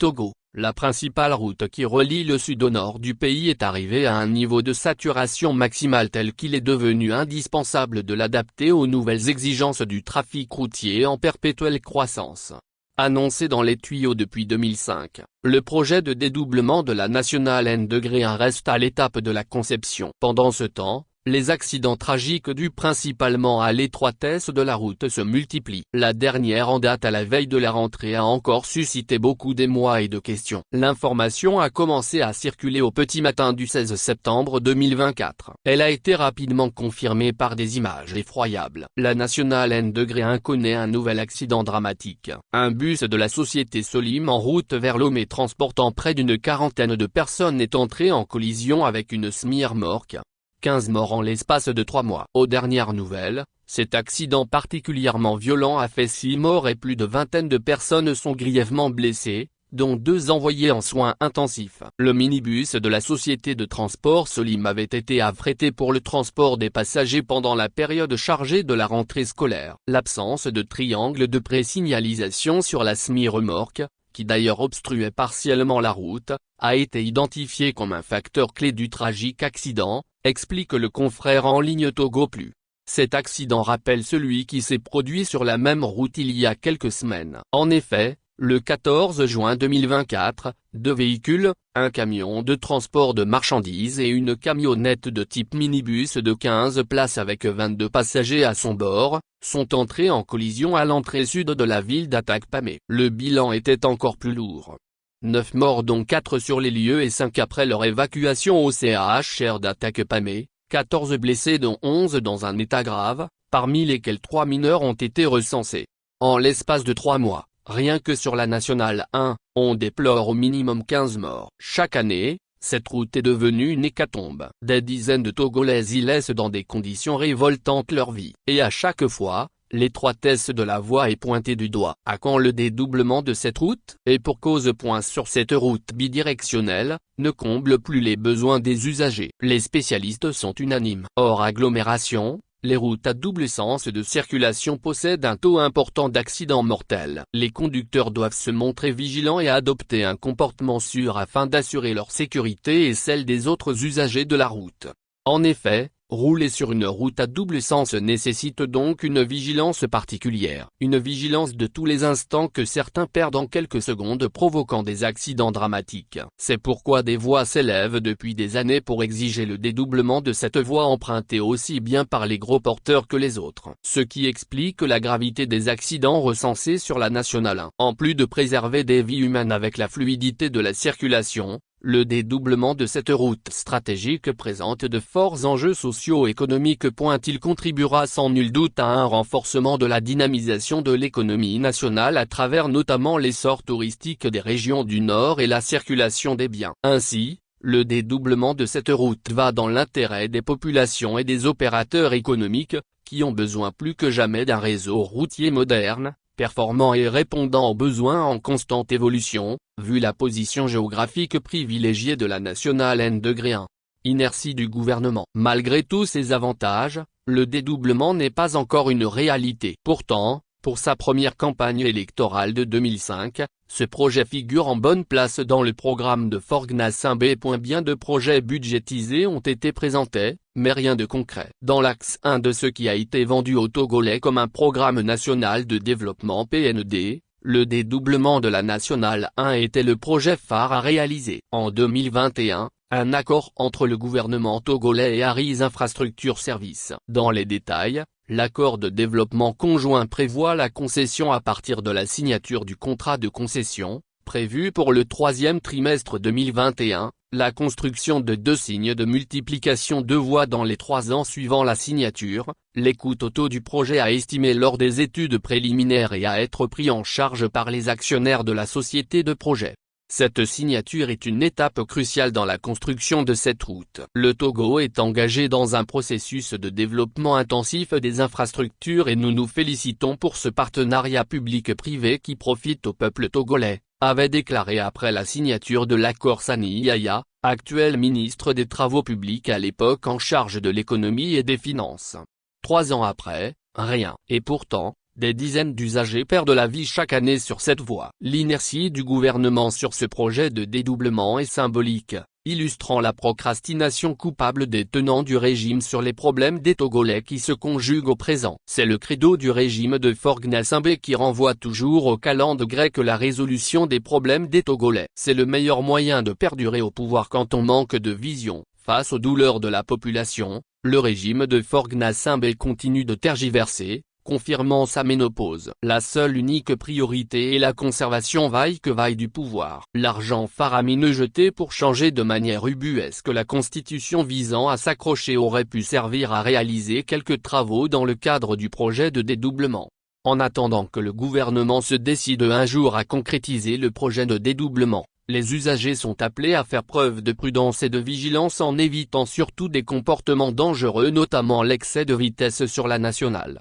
Togo, la principale route qui relie le sud au nord du pays est arrivée à un niveau de saturation maximale tel qu'il est devenu indispensable de l'adapter aux nouvelles exigences du trafic routier en perpétuelle croissance. Annoncé dans les tuyaux depuis 2005, le projet de dédoublement de la nationale N-1 reste à l'étape de la conception. Pendant ce temps, les accidents tragiques dus principalement à l'étroitesse de la route se multiplient. La dernière en date à la veille de la rentrée a encore suscité beaucoup d'émoi et de questions. L'information a commencé à circuler au petit matin du 16 septembre 2024. Elle a été rapidement confirmée par des images effroyables. La nationale N-1 connaît un nouvel accident dramatique. Un bus de la société Solim en route vers Lomé transportant près d'une quarantaine de personnes est entré en collision avec une semi-remorque. 15 morts en l'espace de 3 mois. Aux dernières nouvelles, cet accident particulièrement violent a fait 6 morts et plus de vingtaine de personnes sont grièvement blessées, dont 2 envoyés en soins intensifs. Le minibus de la société de transport Solim avait été affrété pour le transport des passagers pendant la période chargée de la rentrée scolaire. L'absence de triangle de pré-signalisation sur la semi-remorque, qui d'ailleurs obstruait partiellement la route, a été identifiée comme un facteur clé du tragique accident, explique le confrère en ligne Togo Plus. Cet accident rappelle celui qui s'est produit sur la même route il y a quelques semaines. En effet, le 14 juin 2024, 2 véhicules, un camion de transport de marchandises et une camionnette de type minibus de 15 places avec 22 passagers à son bord, sont entrés en collision à l'entrée sud de la ville d'Atakpamé. Le bilan était encore plus lourd. 9 morts dont 4 sur les lieux et 5 après leur évacuation au CHR d'Atakpamé, 14 blessés dont 11 dans un état grave, parmi lesquels 3 mineurs ont été recensés. En l'espace de 3 mois, rien que sur la nationale 1, on déplore au minimum 15 morts. Chaque année, cette route est devenue une hécatombe. Des dizaines de Togolais y laissent dans des conditions révoltantes leur vie. Et à chaque fois, l'étroitesse de la voie est pointée du doigt. À quand le dédoublement de cette route? Et pour cause. Sur cette route bidirectionnelle, ne comble plus les besoins des usagers. Les spécialistes sont unanimes. Hors agglomération, les routes à double sens de circulation possèdent un taux important d'accidents mortels. Les conducteurs doivent se montrer vigilants et adopter un comportement sûr afin d'assurer leur sécurité et celle des autres usagers de la route. En effet, rouler sur une route à double sens nécessite donc une vigilance particulière. Une vigilance de tous les instants que certains perdent en quelques secondes provoquant des accidents dramatiques. C'est pourquoi des voix s'élèvent depuis des années pour exiger le dédoublement de cette voie empruntée aussi bien par les gros porteurs que les autres. Ce qui explique la gravité des accidents recensés sur la nationale 1. En plus de préserver des vies humaines avec la fluidité de la circulation, le dédoublement de cette route stratégique présente de forts enjeux socio-économiques. Il contribuera sans nul doute à un renforcement de la dynamisation de l'économie nationale à travers notamment l'essor touristique des régions du Nord et la circulation des biens. Ainsi, le dédoublement de cette route va dans l'intérêt des populations et des opérateurs économiques, qui ont besoin plus que jamais d'un réseau routier moderne, performant et répondant aux besoins en constante évolution, vu la position géographique privilégiée de la nationale N-1. Inertie du gouvernement. Malgré tous ces avantages, le dédoublement n'est pas encore une réalité. Pourtant, pour sa première campagne électorale de 2005, ce projet figure en bonne place dans le programme de Forgnas-Imbe. Bien de projets budgétisés ont été présentés, mais rien de concret. Dans l'axe 1 de ce qui a été vendu aux Togolais comme un programme national de développement PND, le dédoublement de la nationale 1 était le projet phare à réaliser. En 2021, un accord entre le gouvernement togolais et Aris Infrastructure Services. Dans les détails, l'accord de développement conjoint prévoit la concession à partir de la signature du contrat de concession, prévu pour le 3e trimestre 2021, la construction de 2 signes de multiplication de voies dans les 3 ans suivant la signature, les coûts totaux du projet à estimer lors des études préliminaires et à être pris en charge par les actionnaires de la société de projet. Cette signature est une étape cruciale dans la construction de cette route. Le Togo est engagé dans un processus de développement intensif des infrastructures et nous nous félicitons pour ce partenariat public-privé qui profite au peuple togolais, avait déclaré après la signature de l'accord Sani Yaya, actuel ministre des Travaux publics à l'époque en charge de l'économie et des finances. 3 ans après, rien. Et pourtant, Des dizaines d'usagers perdent la vie chaque année sur cette voie. L'inertie du gouvernement sur ce projet de dédoublement est symbolique, illustrant la procrastination coupable des tenants du régime sur les problèmes des Togolais qui se conjuguent au présent. C'est le credo du régime de Faure Gnassingbé qui renvoie toujours au calende grec la résolution des problèmes des Togolais. C'est le meilleur moyen de perdurer au pouvoir quand on manque de vision. Face aux douleurs de la population, le régime de Faure Gnassingbé continue de tergiverser, confirmant sa ménopause. La seule unique priorité est la conservation vaille que vaille du pouvoir. L'argent faramineux jeté pour changer de manière ubuesque la constitution visant à s'accrocher aurait pu servir à réaliser quelques travaux dans le cadre du projet de dédoublement. En attendant que le gouvernement se décide un jour à concrétiser le projet de dédoublement, les usagers sont appelés à faire preuve de prudence et de vigilance en évitant surtout des comportements dangereux, notamment l'excès de vitesse sur la nationale.